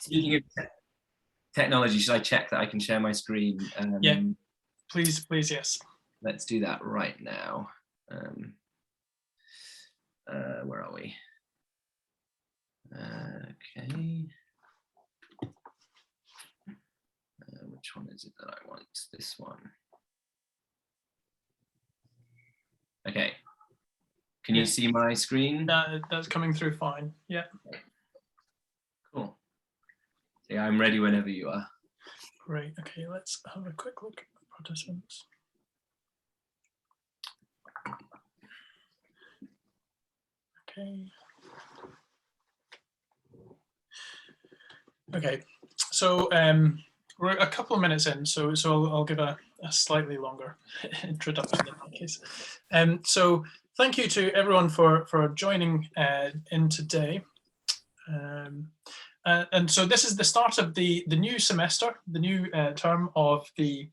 Speaking of technology, should I check that I can share my screen? Yeah, please, yes. Let's do that right now. Where are we? Okay. Which one is it that I want? This one. Okay. Can you see my screen? That's coming through fine. Yeah. Cool. Yeah, I'm ready whenever you are. Great. Okay, let's have a quick look at the participants. Okay. Okay. So we're a couple of minutes in, so I'll give a slightly longer introduction in that case. So thank you to everyone for joining in today. And so this is the start of the new semester, the new term of the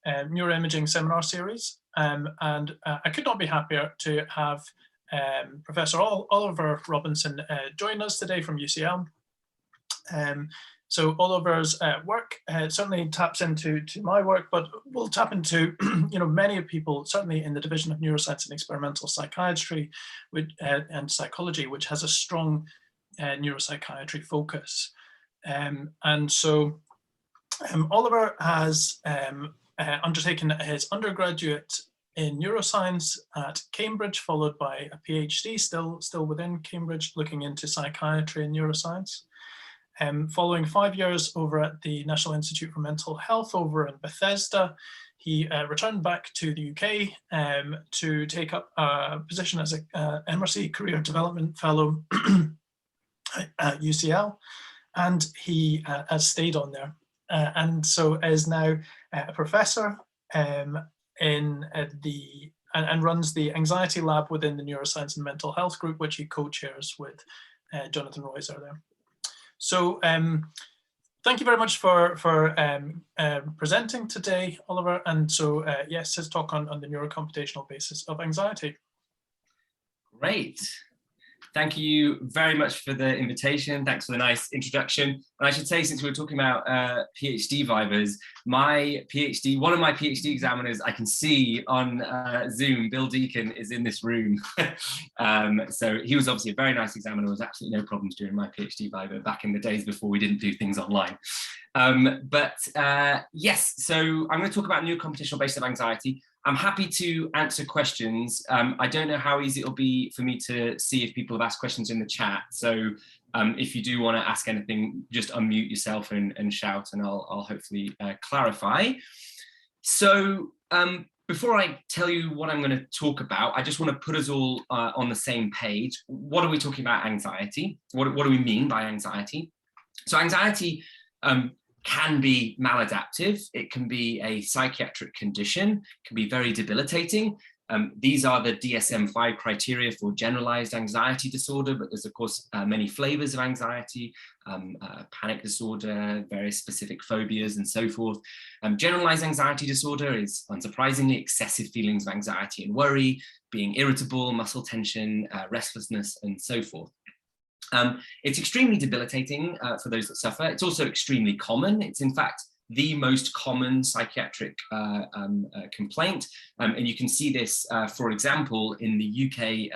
Neuroimaging seminar series. And I could not be happier to have Professor Oliver Robinson join us today from UCL. So Oliver's work certainly taps into my work, but will tap into many of people, certainly in the division of neuroscience and experimental psychiatry and psychology, which has a strong neuropsychiatry focus. And so Oliver has undertaken his undergraduate in neuroscience at Cambridge, followed by a PhD still within Cambridge, looking into psychiatry and neuroscience. Following 5 years over at the National Institute for Mental Health over in Bethesda, he returned back to the UK to take up a position as a MRC Career Development Fellow at UCL, and he has stayed on there. And so is now a professor and runs the anxiety lab within the neuroscience and mental health group, which he co-chairs with Jonathan Royser there. So thank you very much for presenting today, Oliver. And so yes, his talk on the neurocomputational basis of anxiety. Great. Thank you very much for the invitation. Thanks for the nice introduction. And I should say, since we were talking about PhD vivas, one of my PhD examiners I can see on Zoom, Bill Deacon, is in this room. So he was obviously a very nice examiner. There was absolutely no problems during my PhD viva back in the days before we didn't do things online. Yes, so I'm going to talk about neurocomputational basis of anxiety. I'm happy to answer questions. I don't know how easy it'll be for me to see if people have asked questions in the chat. So if you do want to ask anything, just unmute yourself and shout, and I'll hopefully clarify. So before I tell you what I'm going to talk about, I just want to put us all on the same page. What are we talking about anxiety? What do we mean by anxiety? So anxiety can be maladaptive. It can be a psychiatric condition. It can be very debilitating. These are the DSM-5 criteria for generalized anxiety disorder, but there's of course many flavors of anxiety, panic disorder, various specific phobias and so forth. Generalized anxiety disorder is unsurprisingly excessive feelings of anxiety and worry, being irritable, muscle tension, restlessness, and so forth. It's extremely debilitating for those that suffer. It's also extremely common. It's in fact the most common psychiatric complaint. And you can see this, for example, in the UK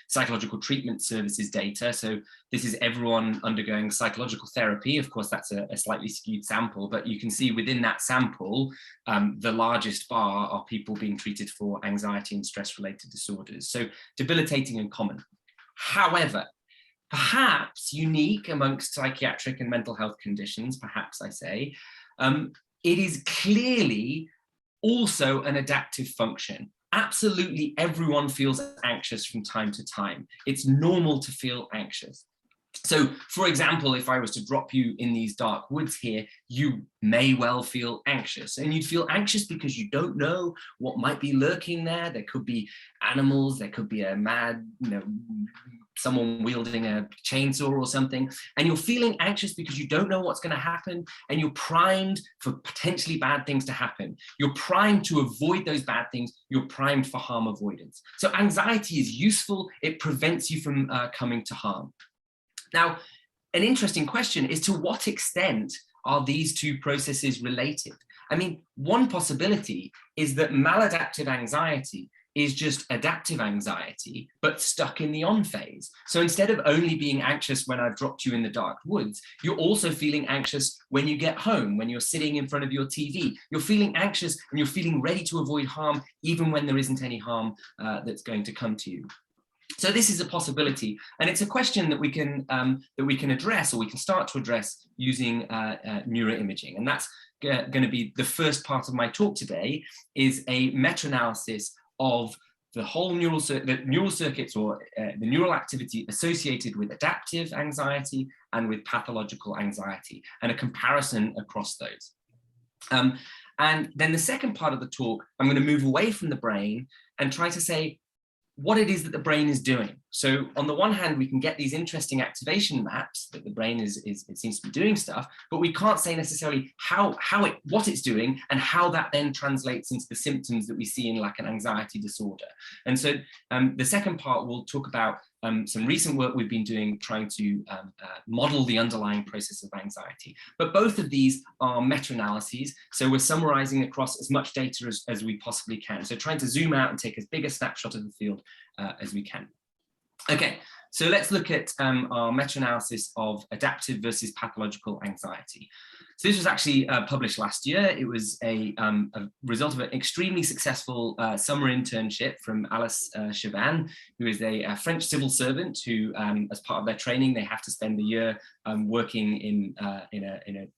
Psychological Treatment Services data. So this is everyone undergoing psychological therapy. Of course, that's a slightly skewed sample, but you can see within that sample, the largest bar are people being treated for anxiety and stress-related disorders. So debilitating and common. However, perhaps unique amongst psychiatric and mental health conditions, perhaps I say, it is clearly also an adaptive function. Absolutely everyone feels anxious from time to time. It's normal to feel anxious. So, for example, if I was to drop you in these dark woods here, you may well feel anxious, and you'd feel anxious because you don't know what might be lurking there. There could be animals, there could be a mad, someone wielding a chainsaw or something, and you're feeling anxious because you don't know what's going to happen, and you're primed for potentially bad things to happen. You're primed to avoid those bad things. You're primed for harm avoidance. So anxiety is useful. It prevents you from coming to harm. Now, an interesting question is, to what extent are these two processes related? I mean, one possibility is that maladaptive anxiety is just adaptive anxiety, but stuck in the on phase. So instead of only being anxious when I've dropped you in the dark woods, you're also feeling anxious when you get home, when you're sitting in front of your TV. You're feeling anxious and you're feeling ready to avoid harm, even when there isn't any harm that's going to come to you. So this is a possibility, and it's a question that we can address, or we can start to address, using neuroimaging. And that's going to be the first part of my talk today, is a meta-analysis of the whole neural circuits, or the neural activity associated with adaptive anxiety and with pathological anxiety, and a comparison across those. And then the second part of the talk, I'm going to move away from the brain and try to say what it is that the brain is doing. So on the one hand, we can get these interesting activation maps that the brain it seems to be doing stuff, but we can't say necessarily what it's doing and how that then translates into the symptoms that we see in like an anxiety disorder. And so the second part, we'll talk about some recent work we've been doing trying to model the underlying process of anxiety. But both of these are meta-analyses, so we're summarizing across as much data as we possibly can. So trying to zoom out and take as big a snapshot of the field as we can. Okay, so let's look at our meta-analysis of adaptive versus pathological anxiety. So this was actually published last year. It was a result of an extremely successful summer internship from Alice Chavan, who is a French civil servant who, as part of their training, they have to spend a year working in the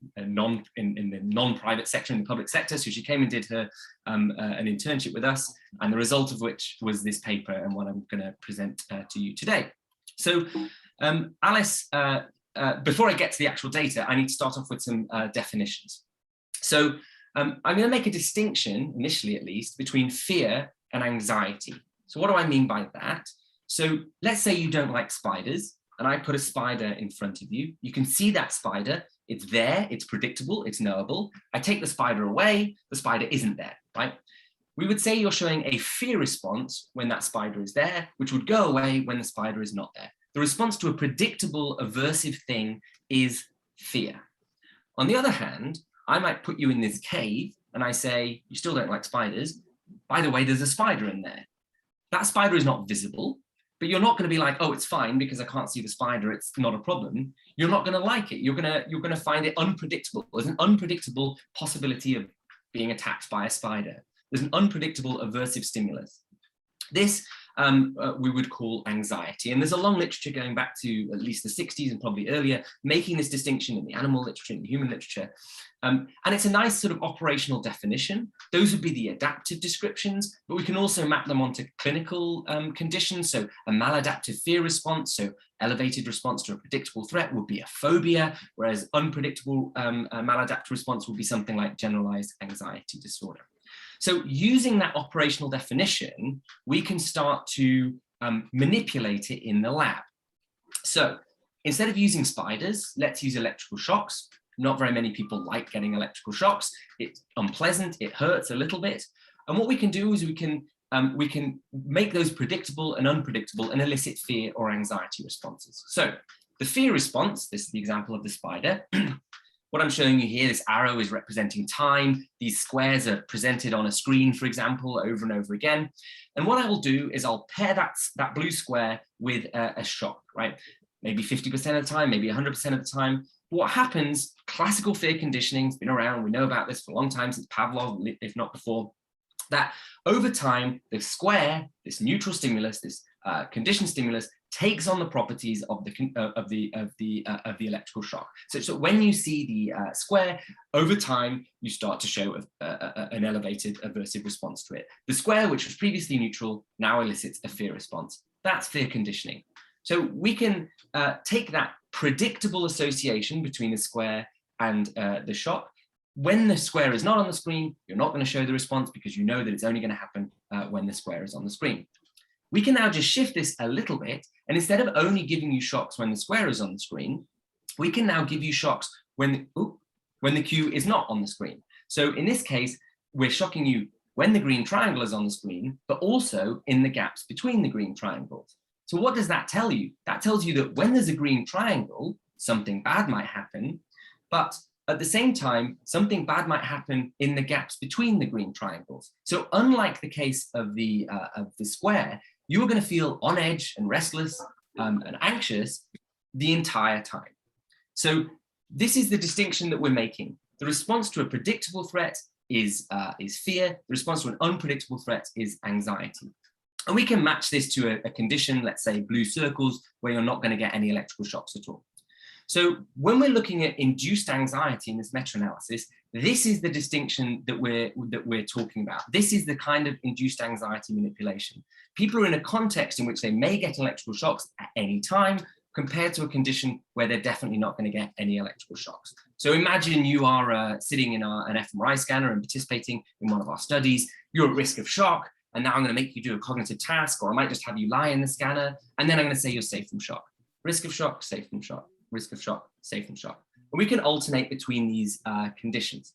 non-private sector, in the public sector. So she came and did her an internship with us, and the result of which was this paper, and what I'm going to present to you today. So Alice, before I get to the actual data, I need to start off with some definitions. So I'm going to make a distinction, initially at least, between fear and anxiety. So what do I mean by that? So let's say you don't like spiders, and I put a spider in front of you. You can see that spider. It's there, it's predictable, it's knowable. I take the spider away, the spider isn't there, right? We would say you're showing a fear response when that spider is there, which would go away when the spider is not there. The response to a predictable, aversive thing is fear. On the other hand, I might put you in this cave and I say, you still don't like spiders. By the way, there's a spider in there. That spider is not visible, but you're not going to be like, oh, it's fine because I can't see the spider, it's not a problem. You're not going to like it. You're going to find it unpredictable. There's an unpredictable possibility of being attacked by a spider. There's an unpredictable aversive stimulus. This we would call anxiety. And there's a long literature going back to at least the 60s and probably earlier, making this distinction in the animal literature and the human literature. And it's a nice sort of operational definition. Those would be the adaptive descriptions, but we can also map them onto clinical conditions. So a maladaptive fear response, so elevated response to a predictable threat would be a phobia, whereas unpredictable maladaptive response would be something like generalized anxiety disorder. So using that operational definition, we can start to manipulate it in the lab. So instead of using spiders, let's use electrical shocks. Not very many people like getting electrical shocks. It's unpleasant, it hurts a little bit. And what we can do is we can make those predictable and unpredictable and elicit fear or anxiety responses. So the fear response, this is the example of the spider. What I'm showing you here, this arrow is representing time. These squares are presented on a screen, for example, over and over again. And what I will do is I'll pair that blue square with a shock, right? Maybe 50% of the time, maybe 100% of the time. What happens, classical fear conditioning has been around. We know about this for a long time, since Pavlov, if not before, that over time, the square, this neutral stimulus, this conditioned stimulus, takes on the properties of the electrical shock. So when you see the square, over time, you start to show an elevated aversive response to it. The square, which was previously neutral, now elicits a fear response. That's fear conditioning. So we can take that predictable association between the square and the shock. When the square is not on the screen, you're not going to show the response because you know that it's only going to happen when the square is on the screen. We can now just shift this a little bit, and instead of only giving you shocks when the square is on the screen, we can now give you shocks when the cue is not on the screen. So in this case, we're shocking you when the green triangle is on the screen, but also in the gaps between the green triangles. So what does that tell you? That tells you that when there's a green triangle, something bad might happen, but at the same time, something bad might happen in the gaps between the green triangles. So unlike the case of the square, you are going to feel on edge and restless and anxious the entire time. So this is the distinction that we're making. The response to a predictable threat is fear. The response to an unpredictable threat is anxiety. And we can match this to a condition, let's say blue circles, where you're not going to get any electrical shocks at all. So when we're looking at induced anxiety in this meta-analysis, this is the distinction that we're talking about. This is the kind of induced anxiety manipulation. People are in a context in which they may get electrical shocks at any time, compared to a condition where they're definitely not going to get any electrical shocks. So imagine you are sitting in an fMRI scanner and participating in one of our studies. You're at risk of shock, and now I'm going to make you do a cognitive task, or I might just have you lie in the scanner, and then I'm going to say you're safe from shock. Risk of shock, safe from shock. Risk of shock, safe from shock. And we can alternate between these conditions.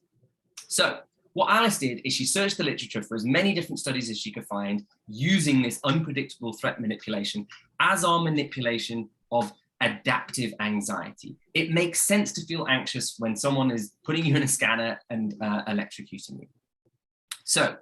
So what Alice did is she searched the literature for as many different studies as she could find using this unpredictable threat manipulation as our manipulation of adaptive anxiety. It makes sense to feel anxious when someone is putting you in a scanner and electrocuting you. So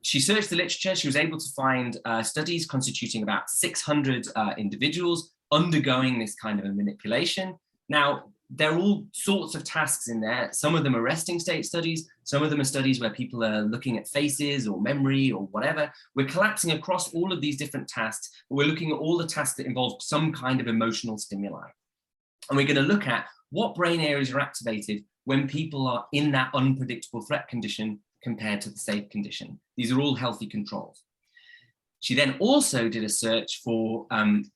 she searched the literature. She was able to find studies constituting about 600 individuals undergoing this kind of a manipulation. Now, there are all sorts of tasks in there. Some of them are resting state studies. Some of them are studies where people are looking at faces or memory or whatever. We're collapsing across all of these different tasks. We're looking at all the tasks that involve some kind of emotional stimuli. And we're going to look at what brain areas are activated when people are in that unpredictable threat condition compared to the safe condition. These are all healthy controls. She then also did a search for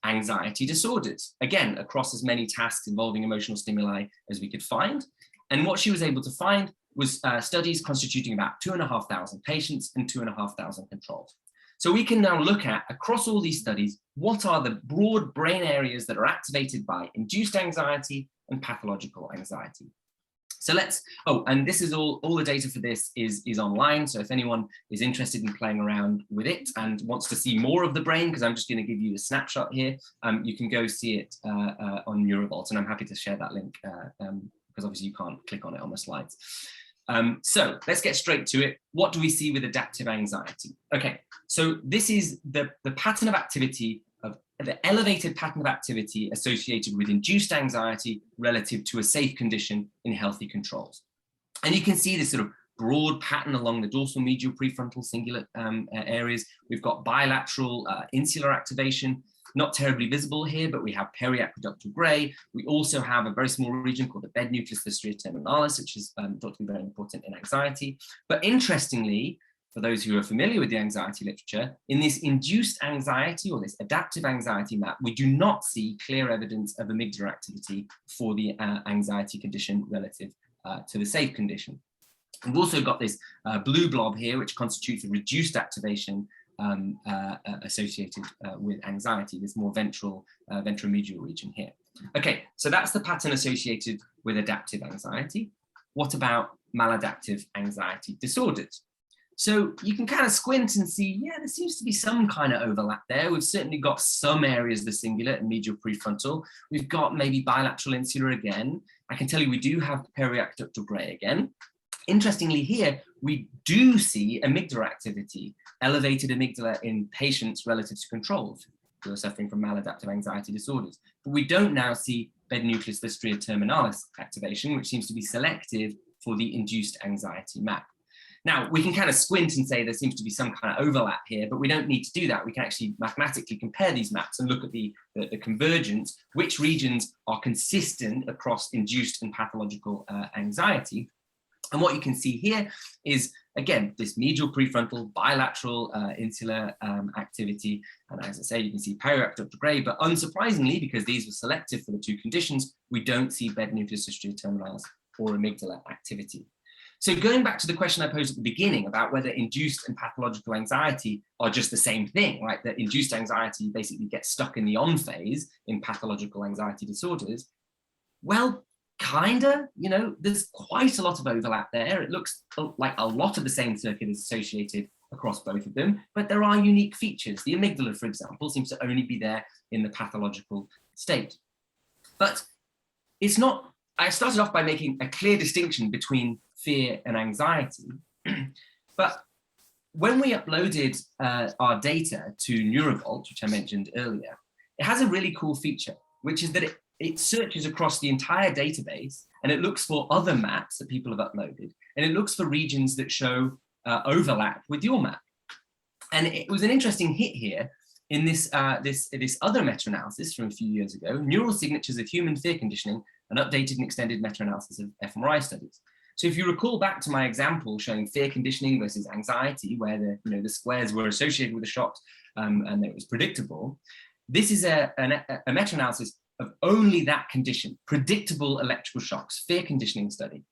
anxiety disorders, again, across as many tasks involving emotional stimuli as we could find. And what she was able to find was studies constituting about 2,500 patients and 2,500 controls. So we can now look at, across all these studies, what are the broad brain areas that are activated by induced anxiety and pathological anxiety. So let's, and this is all the data for this is online. So if anyone is interested in playing around with it and wants to see more of the brain, because I'm just going to give you a snapshot here, you can go see it on Neurovault, and I'm happy to share that link because obviously you can't click on it on the slides. So let's get straight to it. What do we see with adaptive anxiety? Okay, so this is the pattern of activity of the elevated pattern of activity associated with induced anxiety relative to a safe condition in healthy controls. And you can see this sort of broad pattern along the dorsal medial prefrontal cingulate areas. We've got bilateral insular activation, not terribly visible here, but we have periaqueductal gray. We also have a very small region called the bed nucleus lustrea terminalis, which is thought to be very important in anxiety. But interestingly, for those who are familiar with the anxiety literature, in this induced anxiety or this adaptive anxiety map, we do not see clear evidence of amygdala activity for the anxiety condition relative to the safe condition. We've also got this blue blob here, which constitutes a reduced activation associated with anxiety, this more ventromedial region here. Okay, so that's the pattern associated with adaptive anxiety. What about maladaptive anxiety disorders? So you can kind of squint and see, yeah, there seems to be some kind of overlap there. We've certainly got some areas of the cingulate and medial prefrontal. We've got maybe bilateral insular again. I can tell you we do have periaqueductal gray again. Interestingly here, we do see amygdala activity, elevated amygdala in patients relative to controls who are suffering from maladaptive anxiety disorders. But we don't now see bed nucleus lustrea terminalis activation, which seems to be selective for the induced anxiety map. Now, we can kind of squint and say there seems to be some kind of overlap here, but we don't need to do that. We can actually mathematically compare these maps and look at the convergence, which regions are consistent across induced and pathological anxiety. And what you can see here is, again, this medial prefrontal bilateral insular activity. And as I say, you can see periaqueductal gray, but unsurprisingly, because these were selective for the two conditions, we don't see bed nucleus lustrea terminalis or amygdala activity. So going back to the question I posed at the beginning about whether induced and pathological anxiety are just the same thing, right? That induced anxiety basically gets stuck in the on phase in pathological anxiety disorders. Well, kinda, you know, there's quite a lot of overlap there. It looks like a lot of the same circuit is associated across both of them, but there are unique features. The amygdala, for example, seems to only be there in the pathological state. But it's not, I started off by making a clear distinction between fear and anxiety. But when we uploaded our data to Neurovault, which I mentioned earlier, it has a really cool feature, which is that it searches across the entire database and it looks for other maps that people have uploaded, and it looks for regions that show overlap with your map. And it was an interesting hit here in this other meta-analysis from a few years ago, Neural Signatures of Human Fear Conditioning, an updated and extended meta-analysis of fMRI studies. So if you recall back to my example showing fear conditioning versus anxiety, where the squares were associated with the shocks and it was predictable, this is a meta-analysis of only that condition, predictable electrical shocks, fear conditioning study.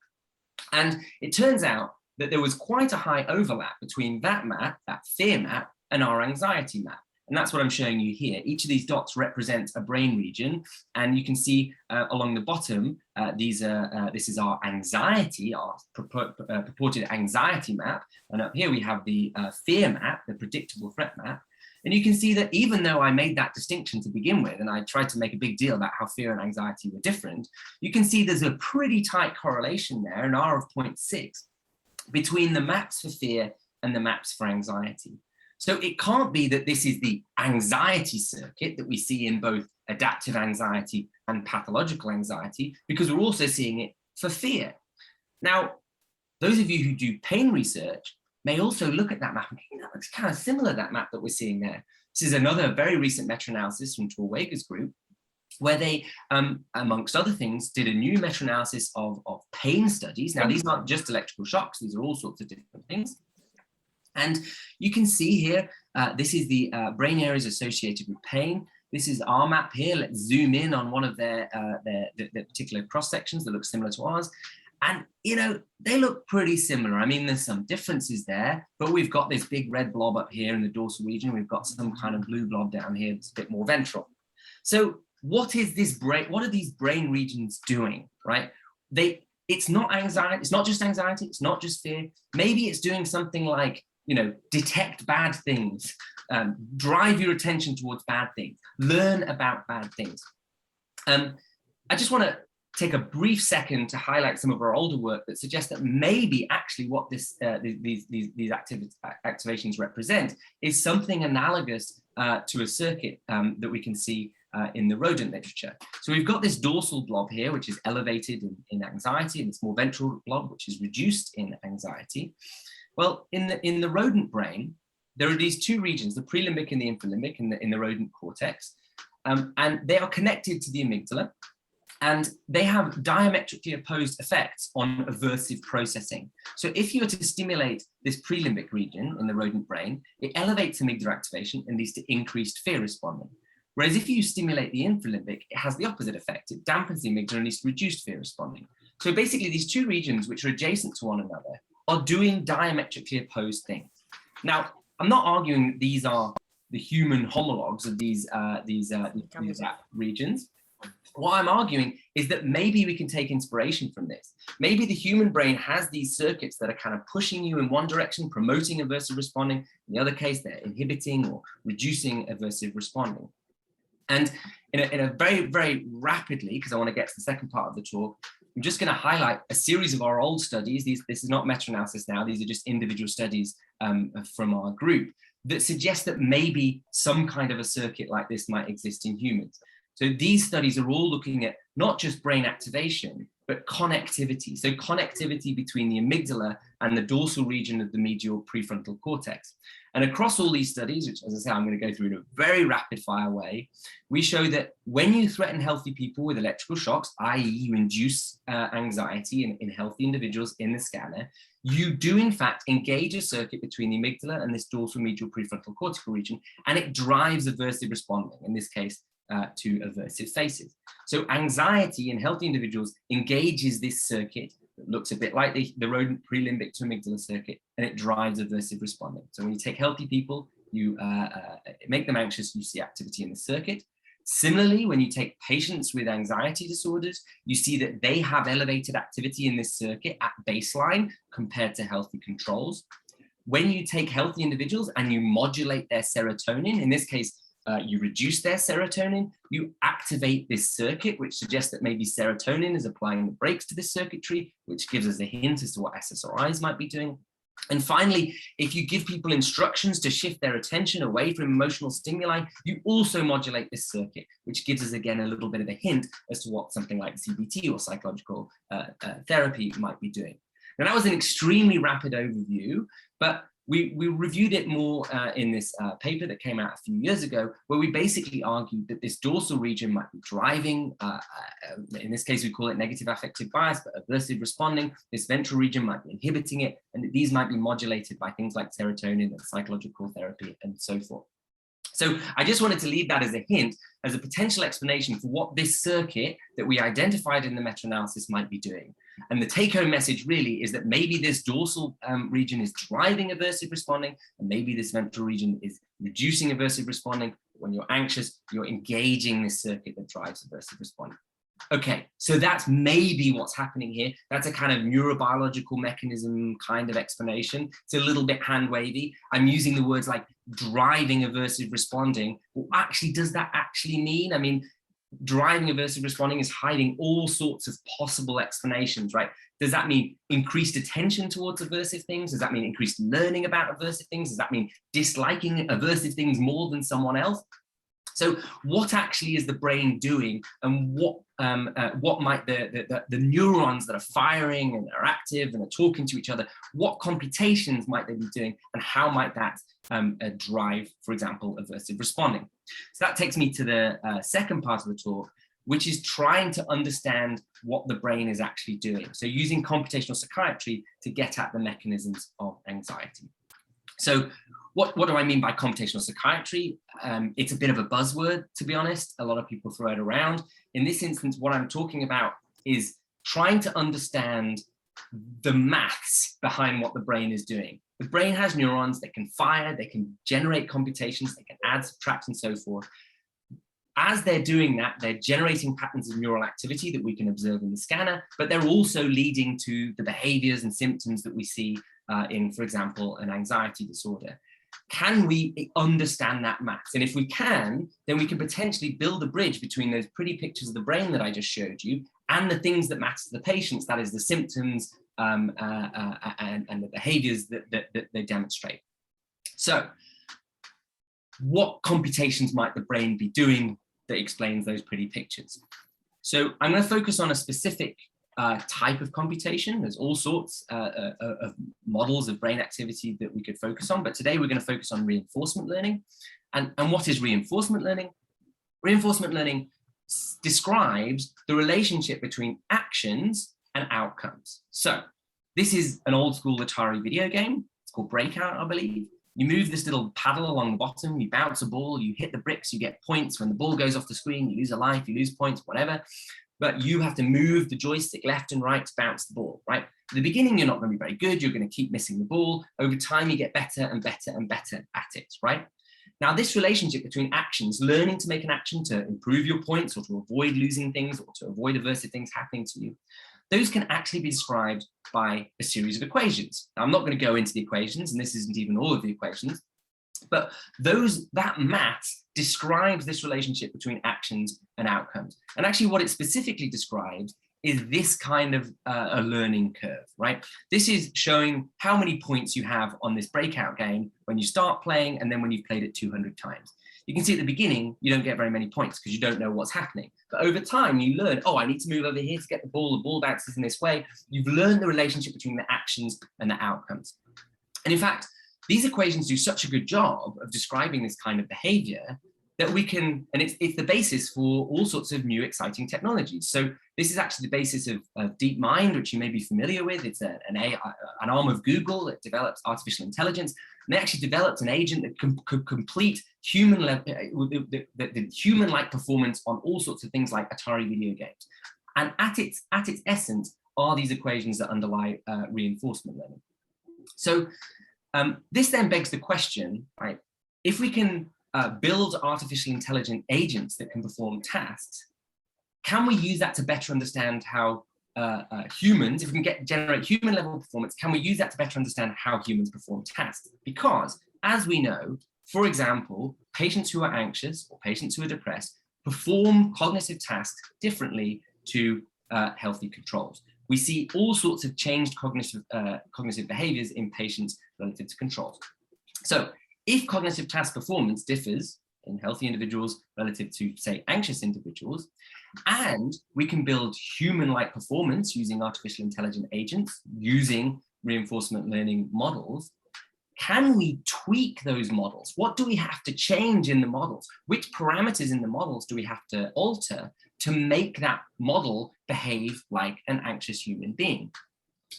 And it turns out that there was quite a high overlap between that map, that fear map, and our anxiety map. And that's what I'm showing you here. Each of these dots represents a brain region. And you can see along the bottom, this is our anxiety, our purported anxiety map. And up here we have the fear map, the predictable threat map. And you can see that even though I made that distinction to begin with, and I tried to make a big deal about how fear and anxiety were different, you can see there's a pretty tight correlation there, an R of 0.6, between the maps for fear and the maps for anxiety. So it can't be that this is the anxiety circuit that we see in both adaptive anxiety and pathological anxiety, because we're also seeing it for fear. Now, those of you who do pain research may also look at that map and think, that looks kind of similar to that map that we're seeing there. This is another very recent meta-analysis from Torweger's group, where they, amongst other things, did a new meta-analysis of pain studies. Now, these aren't just electrical shocks, these are all sorts of different things. And you can see here, this is the brain areas associated with pain. This is our map here. Let's zoom in on one of their particular cross sections that look similar to ours. And, they look pretty similar. I mean, there's some differences there, but we've got this big red blob up here in the dorsal region. We've got some kind of blue blob down here that's a bit more ventral. So what is this brain? What are these brain regions doing, right? It's not anxiety. It's not just anxiety. It's not just fear. Maybe it's doing something like, detect bad things, drive your attention towards bad things, learn about bad things. I just want to take a brief second to highlight some of our older work that suggests that maybe actually what these activations represent is something analogous to a circuit that we can see in the rodent literature. So we've got this dorsal blob here, which is elevated in anxiety, and this more ventral blob, which is reduced in anxiety. Well, in the rodent brain, there are these two regions, the prelimbic and the infralimbic in the rodent cortex, and they are connected to the amygdala, and they have diametrically opposed effects on aversive processing. So if you were to stimulate this prelimbic region in the rodent brain, it elevates amygdala activation and leads to increased fear responding. Whereas if you stimulate the infralimbic, it has the opposite effect. It dampens the amygdala and leads to reduced fear responding. So basically these two regions, which are adjacent to one another, are doing diametrically opposed things. Now, I'm not arguing that these are the human homologs of these regions. What I'm arguing is that maybe we can take inspiration from this. Maybe the human brain has these circuits that are kind of pushing you in one direction, promoting aversive responding. In the other case, they're inhibiting or reducing aversive responding. And in a very, very rapidly, because I want to get to the second part of the talk, I'm just going to highlight a series of our old studies. This is not meta-analysis now. These are just individual studies from our group that suggest that maybe some kind of a circuit like this might exist in humans. So these studies are all looking at not just brain activation, but connectivity. So connectivity between the amygdala and the dorsal region of the medial prefrontal cortex. And across all these studies, which, as I say, I'm going to go through in a very rapid fire way, we show that when you threaten healthy people with electrical shocks, i.e. you induce anxiety in healthy individuals in the scanner, you do in fact engage a circuit between the amygdala and this dorsal medial prefrontal cortical region, and it drives aversive responding, in this case, to aversive faces. So anxiety in healthy individuals engages this circuit that looks a bit like the rodent prelimbic to amygdala circuit, and it drives aversive responding. So when you take healthy people, you make them anxious, you see activity in the circuit. Similarly, when you take patients with anxiety disorders, you see that they have elevated activity in this circuit at baseline compared to healthy controls. When you take healthy individuals and you modulate their serotonin, in this case, you reduce their serotonin, you activate this circuit, which suggests that maybe serotonin is applying the brakes to this circuitry, which gives us a hint as to what SSRIs might be doing. And finally, if you give people instructions to shift their attention away from emotional stimuli, you also modulate this circuit, which gives us, again, a little bit of a hint as to what something like CBT or psychological therapy might be doing. Now, that was an extremely rapid overview, but we reviewed it more in this paper that came out a few years ago, where we basically argued that this dorsal region might be driving, in this case we call it negative affective bias, but aversive responding. This ventral region might be inhibiting it, and that these might be modulated by things like serotonin and psychological therapy and so forth. So I just wanted to leave that as a hint, as a potential explanation for what this circuit that we identified in the meta-analysis might be doing. And the take-home message really is that maybe this dorsal region is driving aversive responding, and maybe this ventral region is reducing aversive responding. When you're anxious, you're engaging this circuit that drives aversive responding. Okay, so that's maybe what's happening here. That's a kind of neurobiological mechanism kind of explanation. It's a little bit hand-wavy. I'm using the words like driving aversive responding. Well, actually, does that actually mean? I mean, driving aversive responding is hiding all sorts of possible explanations, right? Does that mean increased attention towards aversive things? Does that mean increased learning about aversive things? Does that mean disliking aversive things more than someone else? So what actually is the brain doing, and what might the neurons that are firing and are active and are talking to each other, what computations might they be doing, and how might that drive, for example, aversive responding? So that takes me to the second part of the talk, which is trying to understand what the brain is actually doing. So using computational psychiatry to get at the mechanisms of anxiety. So what do I mean by computational psychiatry? It's a bit of a buzzword, to be honest. A lot of people throw it around. In this instance, what I'm talking about is trying to understand the maths behind what the brain is doing. The brain has neurons that can fire, they can generate computations, they can add, subtract, and so forth. As they're doing that, they're generating patterns of neural activity that we can observe in the scanner, but they're also leading to the behaviors and symptoms that we see in, for example, an anxiety disorder. Can we understand that maths? And if we can, then we can potentially build a bridge between those pretty pictures of the brain that I just showed you and the things that matter to the patients, that is the symptoms and the behaviors that they demonstrate. So what computations might the brain be doing that explains those pretty pictures? So I'm going to focus on a specific type of computation. There's all sorts of models of brain activity that we could focus on, but today we're going to focus on reinforcement learning. And what is reinforcement learning? Reinforcement learning describes the relationship between actions and outcomes. So this is an old school Atari video game. It's called Breakout, I believe. You move this little paddle along the bottom, you bounce a ball, you hit the bricks, you get points. When the ball goes off the screen, you lose a life, you lose points, whatever. But you have to move the joystick left and right to bounce the ball, right? At the beginning, you're not going to be very good. You're going to keep missing the ball. Over time, you get better and better and better at it, right? Now, this relationship between actions, learning to make an action to improve your points or to avoid losing things or to avoid aversive things happening to you, those can actually be described by a series of equations. Now, I'm not going to go into the equations, and this isn't even all of the equations, but that maths describes this relationship between actions and outcomes. And actually what it specifically describes is this kind of a learning curve, right? This is showing how many points you have on this breakout game when you start playing and then when you've played it 200 times. You can see at the beginning, you don't get very many points because you don't know what's happening. But over time, you learn, oh, I need to move over here to get the ball bounces in this way. You've learned the relationship between the actions and the outcomes. And in fact, these equations do such a good job of describing this kind of behavior that we can, and it's the basis for all sorts of new exciting technologies. So this is actually the basis of DeepMind, which you may be familiar with. It's an arm of Google that develops artificial intelligence. And they actually developed an agent that could complete the human-like performance on all sorts of things like Atari video games. And at its essence are these equations that underlie reinforcement learning. So this then begs the question, right? If we can build artificially intelligent agents that can perform tasks, can we use that to better understand how humans, if we can generate human level performance, can we use that to better understand how humans perform tasks? Because as we know, for example, patients who are anxious or patients who are depressed perform cognitive tasks differently to healthy controls. We see all sorts of changed cognitive behaviors in patients relative to controls. So if cognitive task performance differs in healthy individuals relative to, say, anxious individuals, and we can build human-like performance using artificial intelligence agents, using reinforcement learning models, can we tweak those models? What do we have to change in the models? Which parameters in the models do we have to alter to make that model behave like an anxious human being?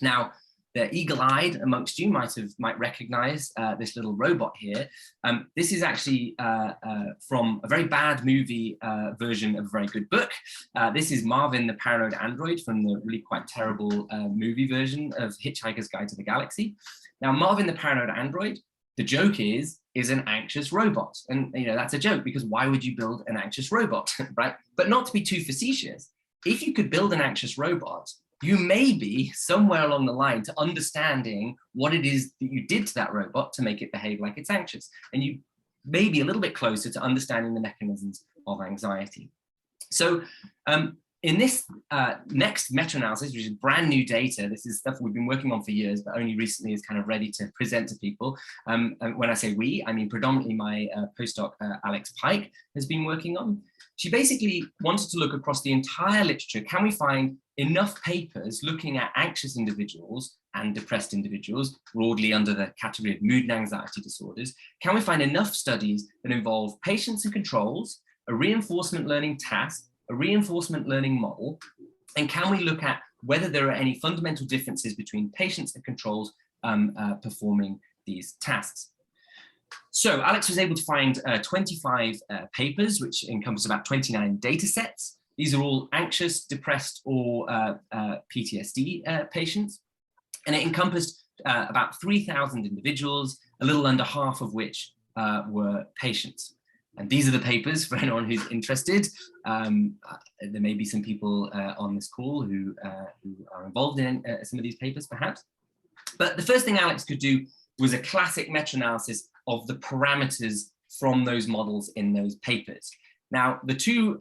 Now, the eagle-eyed amongst you might recognize this little robot here. This is actually from a very bad movie version of a very good book. This is Marvin the Paranoid Android from the really quite terrible movie version of Hitchhiker's Guide to the Galaxy. Now, Marvin the Paranoid Android, the joke is an anxious robot. And that's a joke, because why would you build an anxious robot, right? But not to be too facetious, if you could build an anxious robot, you may be somewhere along the line to understanding what it is that you did to that robot to make it behave like it's anxious. And you may be a little bit closer to understanding the mechanisms of anxiety. So in this next meta-analysis, which is brand new data, this is stuff we've been working on for years, but only recently is kind of ready to present to people. And when I say we, I mean predominantly my postdoc, Alex Pike, has been working on. She basically wanted to look across the entire literature. Can we find enough papers looking at anxious individuals and depressed individuals, broadly under the category of mood and anxiety disorders? Can we find enough studies that involve patients and controls, a reinforcement learning task, a reinforcement learning model, and can we look at whether there are any fundamental differences between patients and controls performing these tasks? So Alex was able to find 25 papers, which encompass about 29 data sets. These are all anxious, depressed, or PTSD patients. And it encompassed about 3,000 individuals, a little under half of which were patients. And these are the papers for anyone who's interested. There may be some people on this call who are involved in some of these papers, perhaps. But the first thing Alex could do was a classic meta-analysis of the parameters from those models in those papers. Now, the two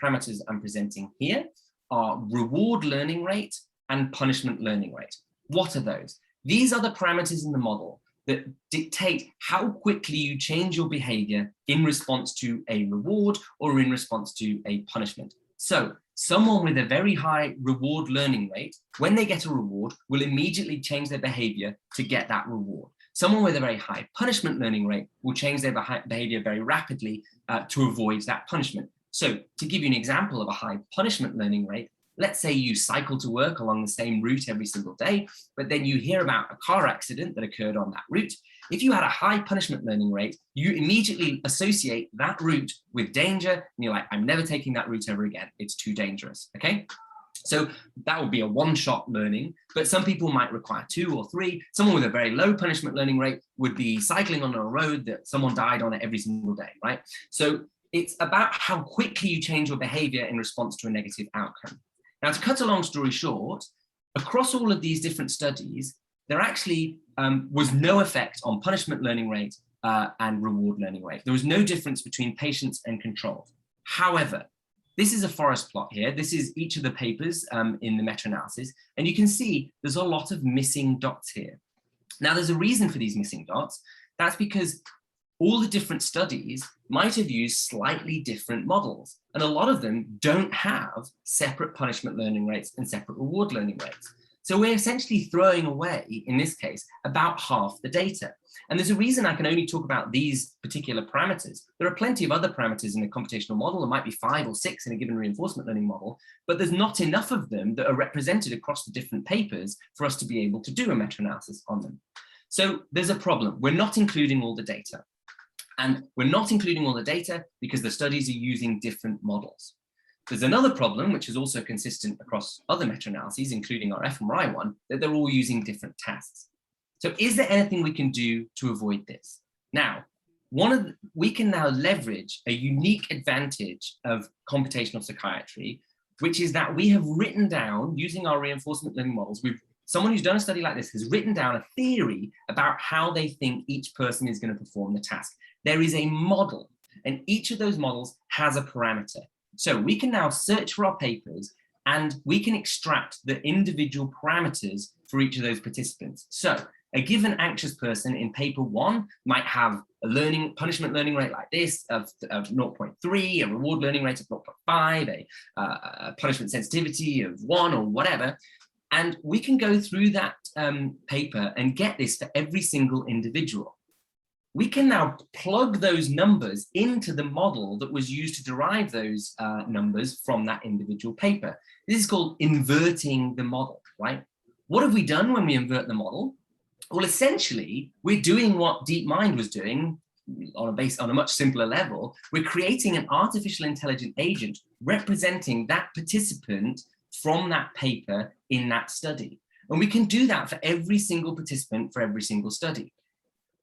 parameters I'm presenting here are reward learning rate and punishment learning rate. What are those? These are the parameters in the model that dictate how quickly you change your behavior in response to a reward or in response to a punishment. So someone with a very high reward learning rate, when they get a reward, will immediately change their behavior to get that reward. Someone with a very high punishment learning rate will change their behavior very rapidly to avoid that punishment. So to give you an example of a high punishment learning rate, let's say you cycle to work along the same route every single day, but then you hear about a car accident that occurred on that route. If you had a high punishment learning rate, you immediately associate that route with danger, and you're like, I'm never taking that route ever again. It's too dangerous, okay? So that would be a one-shot learning, but some people might require 2 or 3. Someone with a very low punishment learning rate would be cycling on a road that someone died on it every single day, right? So it's about how quickly you change your behavior in response to a negative outcome. Now, to cut a long story short, across all of these different studies, there actually was no effect on punishment learning rate and reward learning rate. There was no difference between patients and controls. However, this is a forest plot here. This is each of the papers in the meta-analysis, and you can see there's a lot of missing dots here. Now, there's a reason for these missing dots. That's because all the different studies might have used slightly different models, and a lot of them don't have separate punishment learning rates and separate reward learning rates. So we're essentially throwing away, in this case, about half the data. And there's a reason I can only talk about these particular parameters. There are plenty of other parameters in a computational model. There might be 5 or 6 in a given reinforcement learning model, but there's not enough of them that are represented across the different papers for us to be able to do a meta-analysis on them. So there's a problem. We're not including all the data. And we're not including all the data because the studies are using different models. There's another problem, which is also consistent across other meta-analyses, including our fMRI one, that they're all using different tasks. So is there anything we can do to avoid this? Now, we can now leverage a unique advantage of computational psychiatry, which is that we have written down, using our reinforcement learning models, someone who's done a study like this has written down a theory about how they think each person is going to perform the task. there is a model, and each of those models has a parameter. So we can now search for our papers and we can extract the individual parameters for each of those participants. So a given anxious person in paper 1 might have a punishment learning rate like this of 0.3, a reward learning rate of 0.5, a punishment sensitivity of 1 or whatever. And we can go through that paper and get this for every single individual. We can now plug those numbers into the model that was used to derive those numbers from that individual paper. This is called inverting the model, right? What have we done when we invert the model? Well, essentially, we're doing what DeepMind was doing on a much simpler level. We're creating an artificial intelligent agent representing that participant from that paper in that study. And we can do that for every single participant for every single study.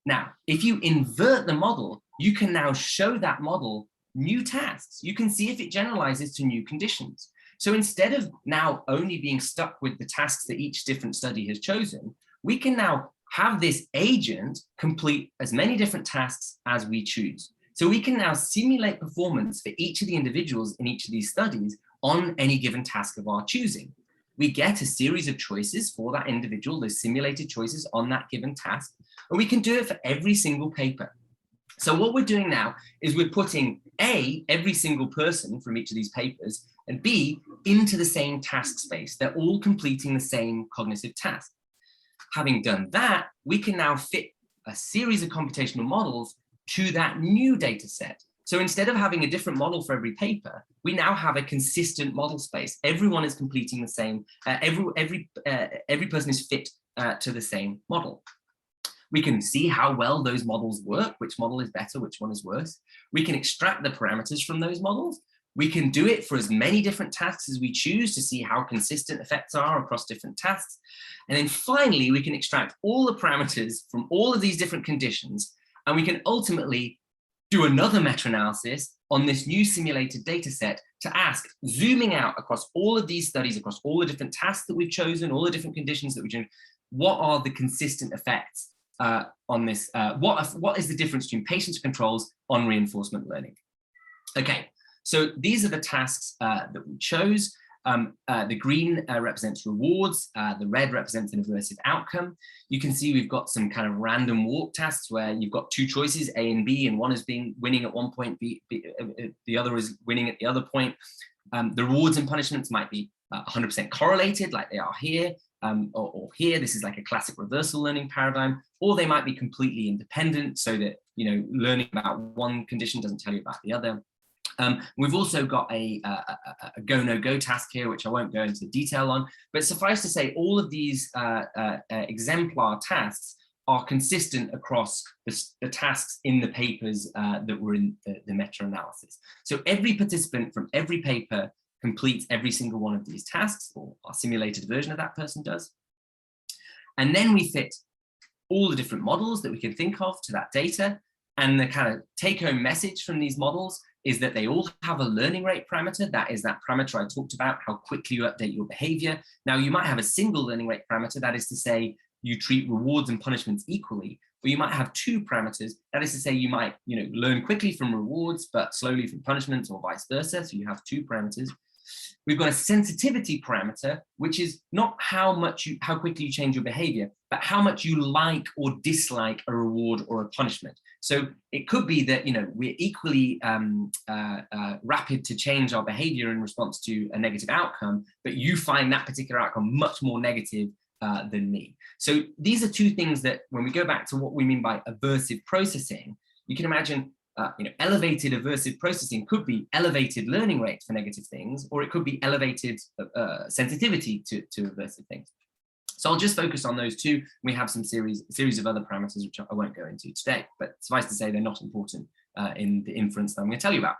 Now, if you invert the model, you can now show that model new tasks. You can see if it generalizes to new conditions. So instead of now only being stuck with the tasks that each different study has chosen, we can now have this agent complete as many different tasks as we choose. So we can now simulate performance for each of the individuals in each of these studies on any given task of our choosing. We get a series of choices for that individual, those simulated choices on that given task, and we can do it for every single paper. So what we're doing now is we're putting A, every single person from each of these papers, and B, into the same task space. They're all completing the same cognitive task. Having done that, we can now fit a series of computational models to that new data set. So instead of having a different model for every paper, we now have a consistent model space. Everyone is completing the same, every person is fit to the same model. We can see how well those models work, which model is better, which one is worse. We can extract the parameters from those models. We can do it for as many different tasks as we choose to see how consistent effects are across different tasks. And then finally, we can extract all the parameters from all of these different conditions, and we can ultimately do another meta-analysis on this new simulated data set to ask, zooming out across all of these studies, across all the different tasks that we've chosen, all the different conditions that we've chosen, what are the consistent effects on this? What is the difference between patients and controls on reinforcement learning? Okay, so these are the tasks that we chose. The green represents rewards, the red represents an aversive outcome. You can see we've got some kind of random walk tasks where you've got two choices, A and B, and one is winning at one point, the other is winning at the other point. The rewards and punishments might be 100% correlated, like they are here, or here. This is like a classic reversal learning paradigm, or they might be completely independent, so that learning about one condition doesn't tell you about the other. We've also got a go, no go task here, which I won't go into detail on, but suffice to say, all of these exemplar tasks are consistent across the tasks in the papers that were in the meta-analysis. So every participant from every paper completes every single one of these tasks, or our simulated version of that person does. And then we fit all the different models that we can think of to that data. And the kind of take-home message from these models is that they all have a learning rate parameter. That is that parameter I talked about, how quickly you update your behavior. Now, you might have a single learning rate parameter, that is to say, you treat rewards and punishments equally, or you might have two parameters, that is to say, you might learn quickly from rewards, but slowly from punishments, or vice versa, so you have two parameters. We've got a sensitivity parameter, which is not how quickly you change your behavior, but how much you like or dislike a reward or a punishment. So it could be that we're equally rapid to change our behavior in response to a negative outcome, but you find that particular outcome much more negative than me. So these are two things that, when we go back to what we mean by aversive processing, you can imagine elevated aversive processing could be elevated learning rates for negative things, or it could be elevated sensitivity to aversive things. So I'll just focus on those two. We have some series of other parameters which I won't go into today, but suffice to say they're not important in the inference that I'm going to tell you about.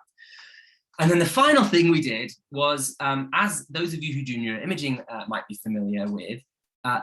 And then the final thing we did was, as those of you who do neuroimaging might be familiar with,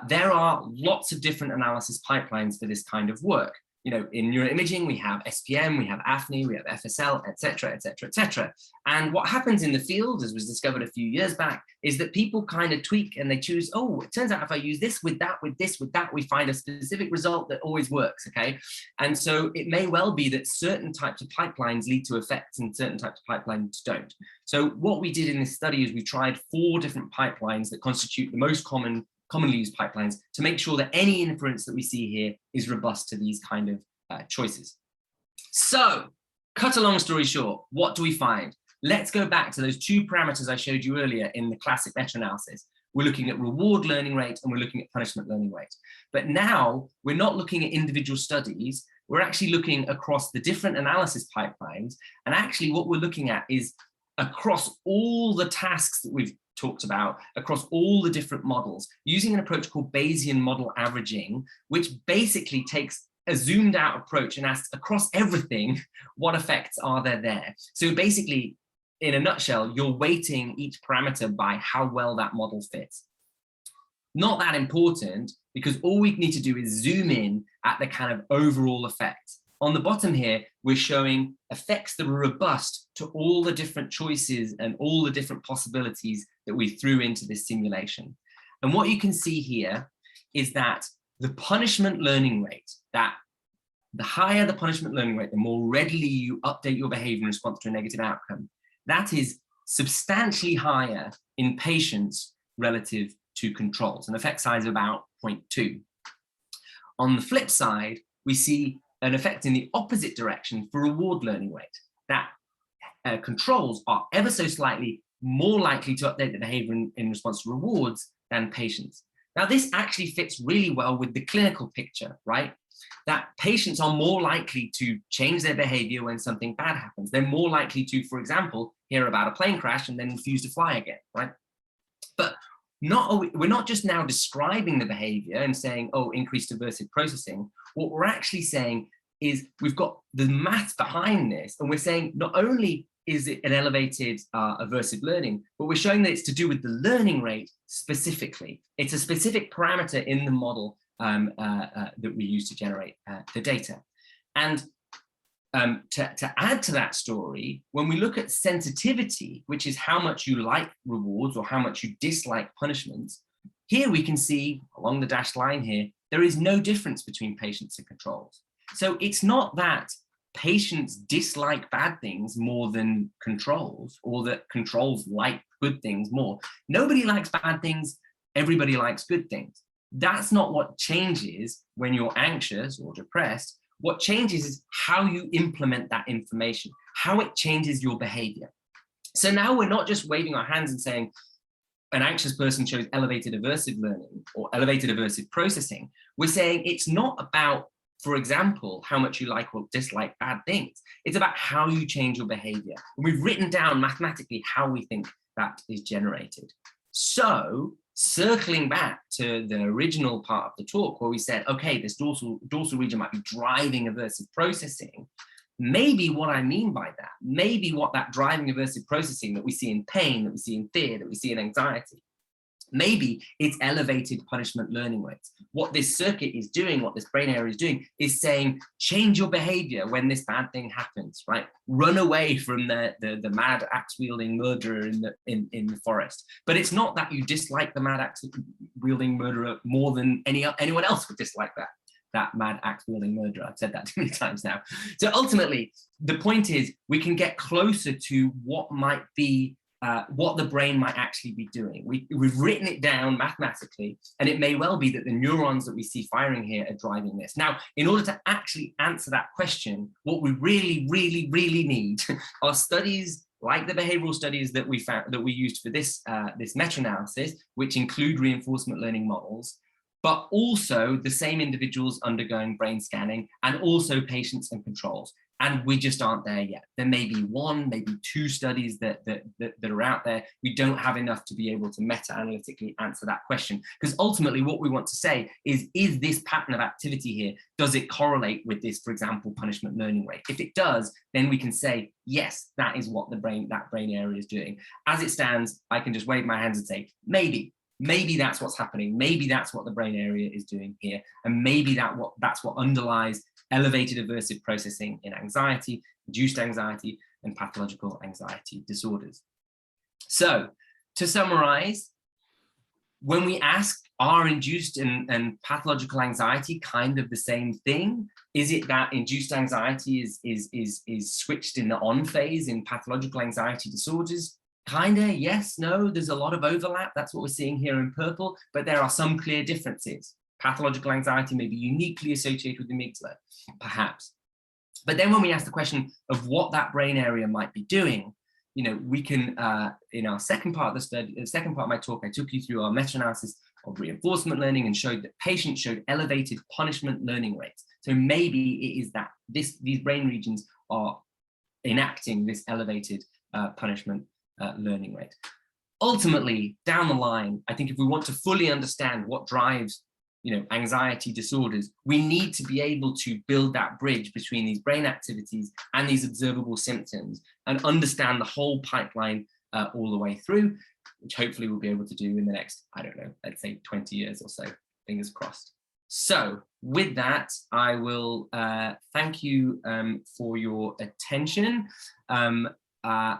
there are lots of different analysis pipelines for this kind of work. in neuroimaging, we have SPM, we have AFNI, we have FSL, etc., etc., etc. And what happens in the field, as was discovered a few years back, is that people kind of tweak and they choose, oh, it turns out if I use this with that, with this, with that, we find a specific result that always works, okay? And so it may well be that certain types of pipelines lead to effects and certain types of pipelines don't. So what we did in this study is we tried 4 different pipelines that constitute the most commonly used pipelines to make sure that any inference that we see here is robust to these kind of choices. So, cut a long story short, what do we find? Let's go back to those 2 parameters I showed you earlier in the classic meta-analysis. We're looking at reward learning rate and we're looking at punishment learning rate. But now we're not looking at individual studies, we're actually looking across the different analysis pipelines. And actually what we're looking at is across all the tasks that we've talked about, across all the different models, using an approach called Bayesian model averaging, which basically takes a zoomed out approach and asks across everything, what effects are there? So basically, in a nutshell, you're weighting each parameter by how well that model fits. Not that important, because all we need to do is zoom in at the kind of overall effect. On the bottom here, we're showing effects that are robust to all the different choices and all the different possibilities that we threw into this simulation. And what you can see here is that the punishment learning rate, that the higher the punishment learning rate, the more readily you update your behavior in response to a negative outcome. That is substantially higher in patients relative to controls, an effect size of about 0.2. On the flip side, we see an effect in the opposite direction for reward learning rate, that controls are ever so slightly more likely to update the behavior in response to rewards than patients. Now, this actually fits really well with the clinical picture, right? That patients are more likely to change their behavior when something bad happens. They're more likely to, for example, hear about a plane crash and then refuse to fly again, right? But we're not just now describing the behavior and saying, oh, increased aversive processing. What we're actually saying is we've got the math behind this, and we're saying not only is it an elevated aversive learning, but we're showing that it's to do with the learning rate specifically. It's a specific parameter in the model that we use to generate the data. And to add to that story, when we look at sensitivity, which is how much you like rewards or how much you dislike punishments, here we can see along the dashed line here, there is no difference between patients and controls. So it's not that patients dislike bad things more than controls, or that controls like good things more. Nobody likes bad things, everybody likes good things. That's not what changes when you're anxious or depressed. What changes is how you implement that information, how it changes your behavior. So now we're not just waving our hands and saying an anxious person shows elevated aversive learning or elevated aversive processing. We're saying it's not about, for example, how much you like or dislike bad things. It's about how you change your behavior. And we've written down mathematically how we think that is generated. So circling back to the original part of the talk where we said, okay, this dorsal region might be driving aversive processing. Maybe what I mean by that, maybe what that driving aversive processing that we see in pain, that we see in fear, that we see in anxiety, maybe it's elevated punishment learning rates. What this circuit is doing, what this brain area is doing, is saying, change your behavior when this bad thing happens, right? Run away from the mad axe-wielding murderer in the forest. But it's not that you dislike the mad axe-wielding murderer more than anyone else would dislike that mad axe-wielding murderer. I've said that too many times now. So ultimately, the point is we can get closer to what might be what the brain might actually be doing. We've written it down mathematically, and it may well be that the neurons that we see firing here are driving this. Now, in order to actually answer that question, what we really, really, really need are studies like the behavioral studies that we found, that we used for this meta-analysis, which include reinforcement learning models, but also the same individuals undergoing brain scanning, and also patients and controls. And we just aren't there yet. There may be one, maybe two studies that are out there. We don't have enough to be able to meta-analytically answer that question. Because ultimately what we want to say is this pattern of activity here, does it correlate with this, for example, punishment learning rate? If it does, then we can say, yes, that is what that brain area is doing. As it stands, I can just wave my hands and say, maybe that's what's happening. Maybe that's what the brain area is doing here. And maybe that's what underlies elevated aversive processing in anxiety, induced anxiety, and pathological anxiety disorders. So to summarize, when we ask, are induced and pathological anxiety kind of the same thing? Is it that induced anxiety is switched in the on phase in pathological anxiety disorders? Kinda, yes, no, there's a lot of overlap. That's what we're seeing here in purple, but there are some clear differences. Pathological anxiety may be uniquely associated with the amygdala, perhaps. But then when we ask the question of what that brain area might be doing, you know, we can, in our second part of the study, the second part of my talk, I took you through our meta-analysis of reinforcement learning and showed that patients showed elevated punishment learning rates. So maybe it is that these brain regions are enacting this elevated punishment learning rate. Ultimately, down the line, I think if we want to fully understand what drives, you know, anxiety disorders, we need to be able to build that bridge between these brain activities and these observable symptoms and understand the whole pipeline all the way through, which hopefully we'll be able to do in the next, I don't know, let's say 20 years or so, fingers crossed. So with that, I will thank you for your attention.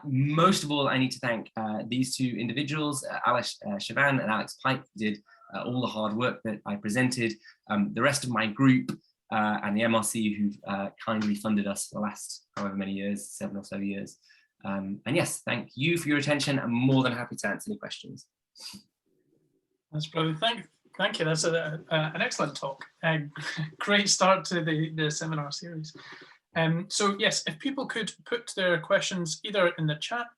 Most of all, I need to thank these two individuals, Alice Chavan and Alex Pike, who did all the hard work that I presented, the rest of my group and the MRC who've kindly funded us for the last however many years, 7 or so years. And yes, thank you for your attention. I'm more than happy to answer any questions. That's brilliant. Thank you. That's an excellent talk. Great start to the seminar series. So yes, if people could put their questions either in the chat,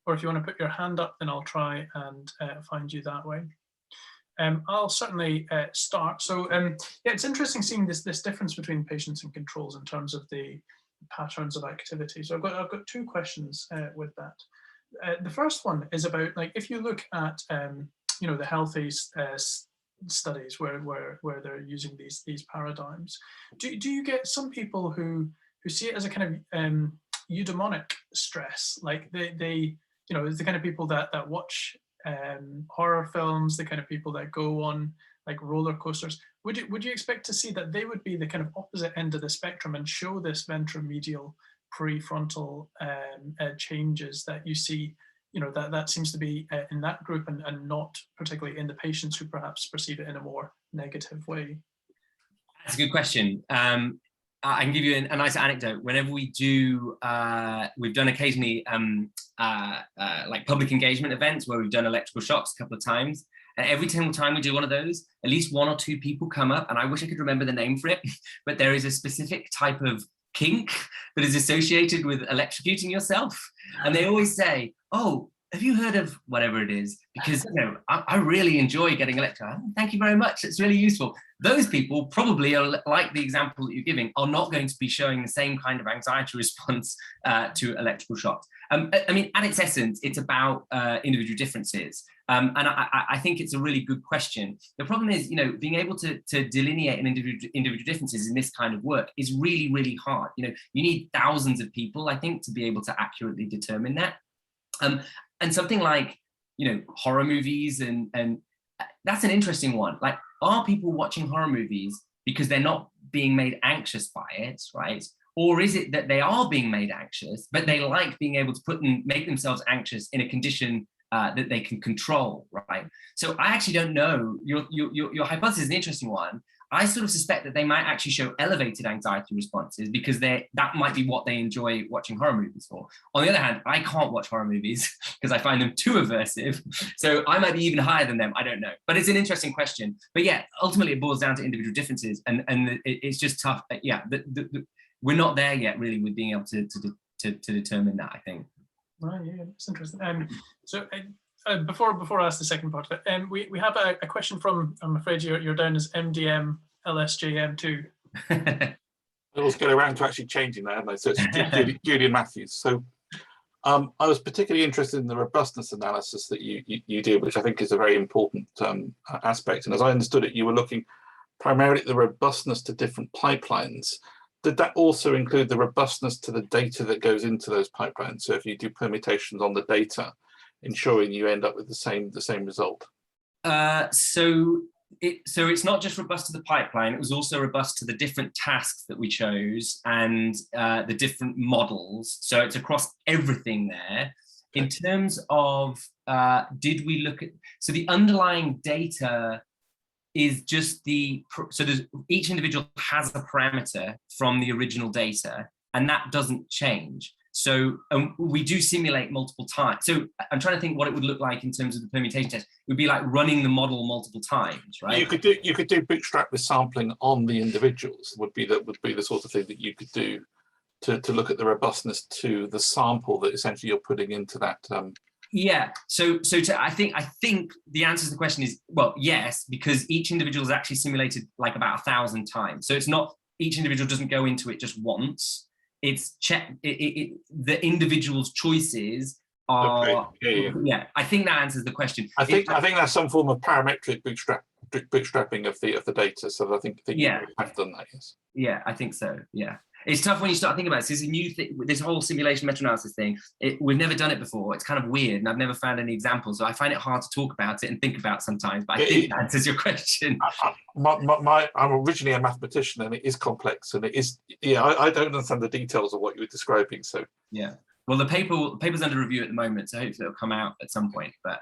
or if you want to put your hand up, then I'll try and find you that way. I'll certainly start. So yeah, it's interesting seeing this difference between patients and controls in terms of the patterns of activity. So I've got two questions with that. The first one is about, like, if you look at you know, the healthy studies where they're using these paradigms, do you get some people who see it as a kind of eudaimonic stress, like they you know, the kind of people that watch horror films, the kind of people that go on like roller coasters? Would you expect to see that they would be the kind of opposite end of the spectrum and show this ventromedial prefrontal changes that you see, you know, that seems to be in that group and not particularly in the patients who perhaps perceive it in a more negative way? That's a good question. I can give you a nice anecdote. Whenever we do, we've done occasionally like public engagement events where we've done electrical shocks a couple of times. And every single time we do one of those, at least 1 or 2 people come up, and I wish I could remember the name for it, but there is a specific type of kink that is associated with electrocuting yourself. And they always say, oh, have you heard of whatever it is? Because, you know, I really enjoy getting electrocuted. Thank you very much. It's really useful. Those people probably are, like the example that you're giving, are not going to be showing the same kind of anxiety response to electrical shocks. I mean, at its essence, it's about individual differences. And I think it's a really good question. The problem is, you know, being able to delineate an individual differences in this kind of work is really, really hard. You know, you need thousands of people, I think, to be able to accurately determine that. And something like, you know, horror movies, and that's an interesting one. Like, are people watching horror movies because they're not being made anxious by it, right? Or is it that they are being made anxious, but they like being able to make themselves anxious in a condition that they can control, right? So I actually don't know. Your hypothesis is an interesting one. I sort of suspect that they might actually show elevated anxiety responses because that might be what they enjoy watching horror movies for. On the other hand, I can't watch horror movies because I find them too aversive. So I might be even higher than them. I don't know. But it's an interesting question. But yeah, ultimately it boils down to individual differences, and it's just tough. Yeah, we're not there yet, really, with being able to determine that, I think. Right, yeah, that's interesting. So before I ask the second part of it, we have a question from, I'm afraid you're down as MDM LSJM2. I always get around to actually changing that, haven't I? So it's Julian Matthews. So I was particularly interested in the robustness analysis that you did, which I think is a very important aspect. And as I understood it, you were looking primarily at the robustness to different pipelines. Did that also include the robustness to the data that goes into those pipelines? So if you do permutations on the data, ensuring you end up with the same result? So So it's not just robust to the pipeline, it was also robust to the different tasks that we chose and the different models. So it's across everything there. In terms of, did we look at, so the underlying data is just each individual has a parameter from the original data, and that doesn't change. So we do simulate multiple times. So I'm trying to think what it would look like in terms of the permutation test. It would be like running the model multiple times, right? You could do bootstrap with sampling on the individuals. Would be the sort of thing that you could do to look at the robustness to the sample that essentially you're putting into that. Yeah. I think the answer to the question is, well, yes, because each individual is actually simulated like about 1,000 times. So it's not, each individual doesn't go into it just once. It's the individual's choices are. Okay. Yeah. I think that answers the question. I think that's some form of parametric bootstrapping of the data. So I think yeah, you have done that. Yes. Yeah, I think so. Yeah. It's tough when you start thinking about it. So it's a new thing, this whole simulation meta-analysis thing. We've never done it before. It's kind of weird, and I've never found any examples. So I find it hard to talk about it and think about sometimes. But I think that answers your question. I'm originally a mathematician, and it is complex, and it is. Yeah, I don't understand the details of what you were describing. So yeah. Well, the paper's under review at the moment, so hopefully it'll come out at some point. But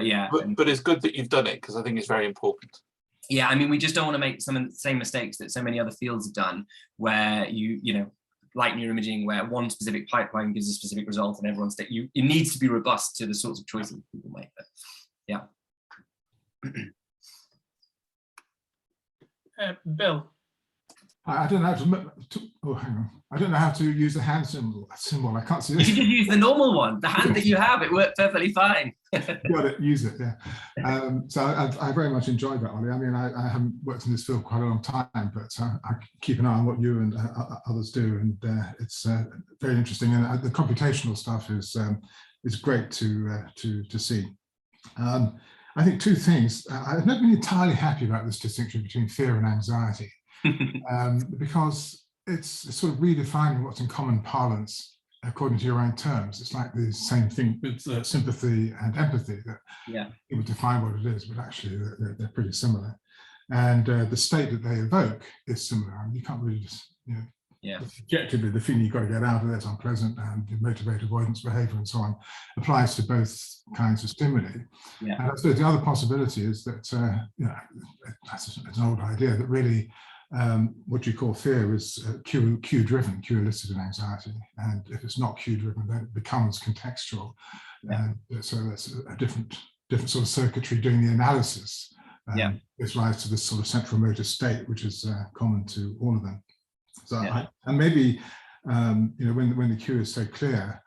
yeah. But it's good that you've done it, because I think it's very important. Yeah, I mean, we just don't want to make some of the same mistakes that so many other fields have done, where you know, like neuroimaging, where one specific pipeline gives a specific result, and everyone's it needs to be robust to the sorts of choices people make. But yeah. Bill. I don't know how to. Oh, hang on. I don't know how to use the hand symbol. I can't see You it. can just use the normal one, the hand that you have. It worked perfectly fine. Got it. Use it. Yeah. So I very much enjoyed that, Ollie. I mean, I haven't worked in this field quite a long time, but I keep an eye on what you and others do, and it's very interesting. And the computational stuff is great to see. I think two things. I've never been entirely happy about this distinction between fear and anxiety. Because it's sort of redefining what's in common parlance according to your own terms. It's like the same thing with sympathy and empathy, that people define what it is, but actually they're pretty similar. And the state that they evoke is similar. I mean, you can't really just, objectively, the feeling you've got to get out of it is unpleasant, and the motivated avoidance behavior and so on applies to both kinds of stimuli. And I suppose the other possibility is that, it's an old idea that really what you call fear is cue-driven, cue-elicited anxiety. And if it's not cue-driven, then it becomes contextual. And so that's a different sort of circuitry doing the analysis. Gives rise to this sort of central motor state, which is common to all of them. So and maybe when the cue is so clear,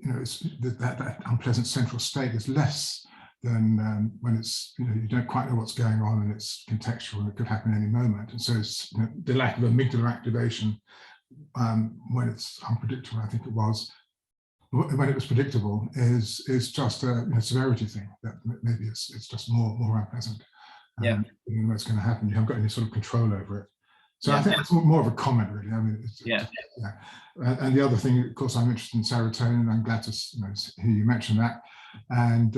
it's that unpleasant central state is less than when it's you don't quite know what's going on, and it's contextual and it could happen any moment. And so it's the lack of amygdala activation when it's unpredictable. I think it was when it was predictable is just a severity thing, that maybe it's just more unpleasant. You know what's going to happen. You haven't got any sort of control over it. So I think it's more of a comment, really. I mean, and the other thing, of course, I'm interested in serotonin. I'm glad to hear you mention that. And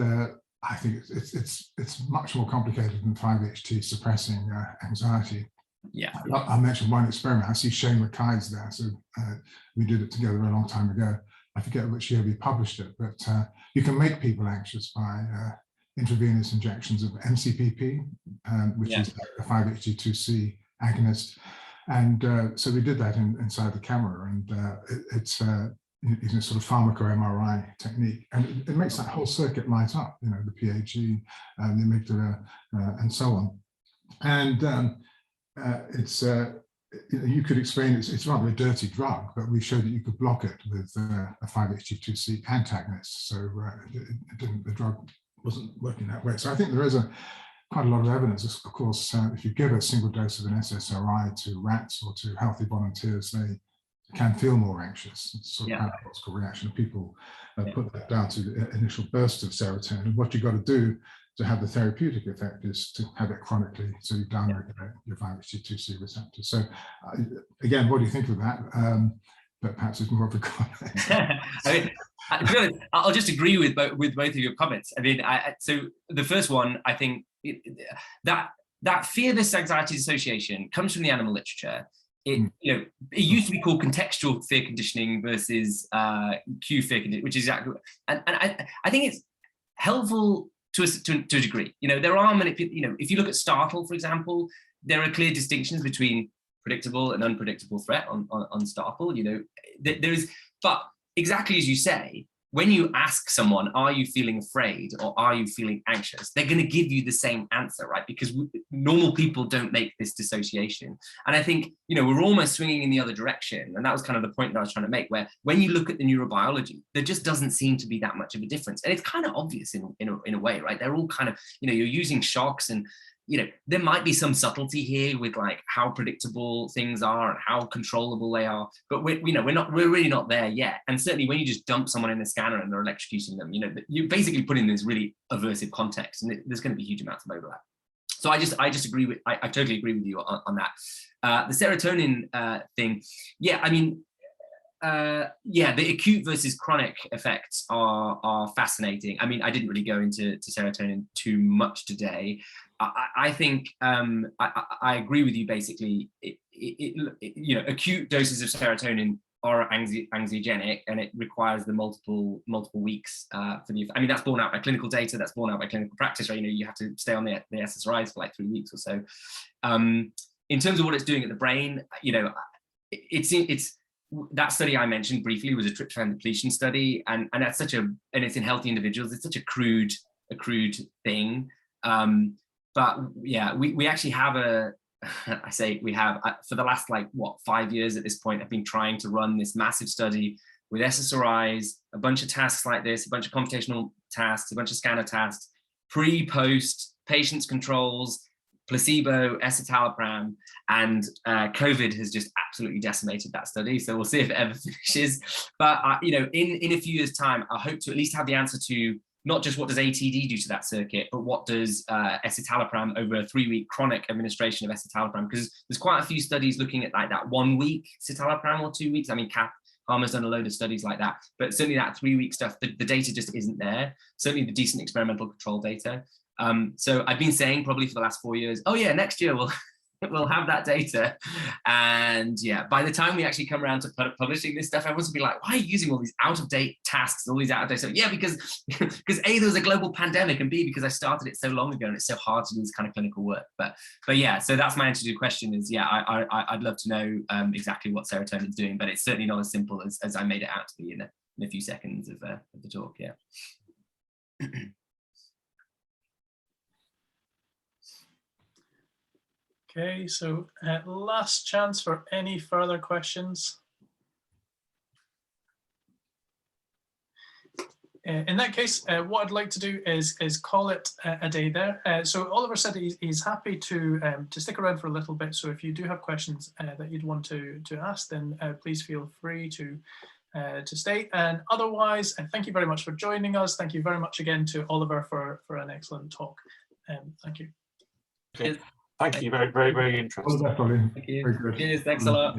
I think it's much more complicated than 5-HT suppressing anxiety. I'll mention one experiment. I see Shane Mackay's there. So we did it together a long time ago. I forget which year we published it, but you can make people anxious by intravenous injections of MCPP, which is a 5-HT2C agonist. And so we did that inside the camera, and it's using a sort of pharmaco-MRI technique, and it makes that whole circuit light up, the PAG, the amygdala, and so on. And you could explain it's rather a dirty drug, but we showed that you could block it with a 5-HT2C antagonist. So the drug wasn't working that way. So I think there is quite a lot of evidence. Of course, if you give a single dose of an SSRI to rats or to healthy volunteers, they can feel more anxious. It's sort of a paradoxical reaction. People put that down to the initial burst of serotonin. And what you've got to do to have the therapeutic effect is to have it chronically, so you downregulate your 5-HT2C receptors. So again, what do you think of that? But perhaps it's more of a comment. I'll just agree with both of your comments. I mean, so the first one, I think that fear-based anxiety dissociation comes from the animal literature. It used to be called contextual fear conditioning versus cue fear conditioning, which is exactly, and I think it's helpful to a degree. There are many people, if you look at startle, for example, there are clear distinctions between predictable and unpredictable threat on startle. There is, but exactly as you say, when you ask someone, are you feeling afraid or are you feeling anxious, they're going to give you the same answer, right? Because normal people don't make this dissociation. And I think, we're almost swinging in the other direction. And that was kind of the point that I was trying to make, where when you look at the neurobiology, there just doesn't seem to be that much of a difference. And it's kind of obvious in a way, right? They're all kind of, you're using shocks, and there might be some subtlety here with like how predictable things are and how controllable they are, but we're really not there yet. And certainly when you just dump someone in the scanner and they're electrocuting them, you basically put in this really aversive context, and there's going to be huge amounts of overlap. So I just agree with, I totally agree with you on that. The serotonin thing, the acute versus chronic effects are fascinating. I mean, I didn't really go into serotonin too much today. I think I agree with you. Basically, acute doses of serotonin are anxiogenic, and it requires the multiple weeks for the. I mean, that's borne out by clinical data. That's borne out by clinical practice. Right? You have to stay on the SSRIs for like 3 weeks or so. In terms of what it's doing at the brain, it's that study I mentioned briefly was a tryptophan depletion study, and that's and it's in healthy individuals. It's such a crude thing. But yeah, we actually have for the last 5 years at this point, I've been trying to run this massive study with SSRIs, a bunch of tasks like this, a bunch of computational tasks, a bunch of scanner tasks, pre-post, patients controls, placebo, escitalopram, and COVID has just absolutely decimated that study. So we'll see if it ever finishes. But in a few years' time, I hope to at least have the answer to not just what does ATD do to that circuit, but what does escitalopram over a 3-week chronic administration of escitalopram? Because there's quite a few studies looking at like that 1 week citalopram or 2 weeks. I mean, Harmer's done a load of studies like that, but certainly that 3-week stuff, the data just isn't there. Certainly the decent experimental control data. So I've been saying probably for the last 4 years, oh yeah, next year we'll have that data. And yeah, by the time we actually come around to publishing this stuff, everyone's will be like, why are you using all these out-of-date tasks and all these out-of-date stuff? Yeah, because A, there was a global pandemic, and B, because I started it so long ago and it's so hard to do this kind of clinical work. But yeah, so that's my answer to your question is, yeah, I'd love to know exactly what serotonin is doing, but it's certainly not as simple as I made it out to be in a few seconds of the talk, yeah. Okay, so last chance for any further questions. In that case, what I'd like to do is call it a day there. So Oliver said he's happy to stick around for a little bit. So if you do have questions that you'd want to ask, then please feel free to stay. And otherwise, thank you very much for joining us. Thank you very much again to Oliver for an excellent talk. Thank you. Okay. Thank you. Very, very, very interesting. All the best, Ollie. Thank you. Very good. Cheers. Thanks a lot.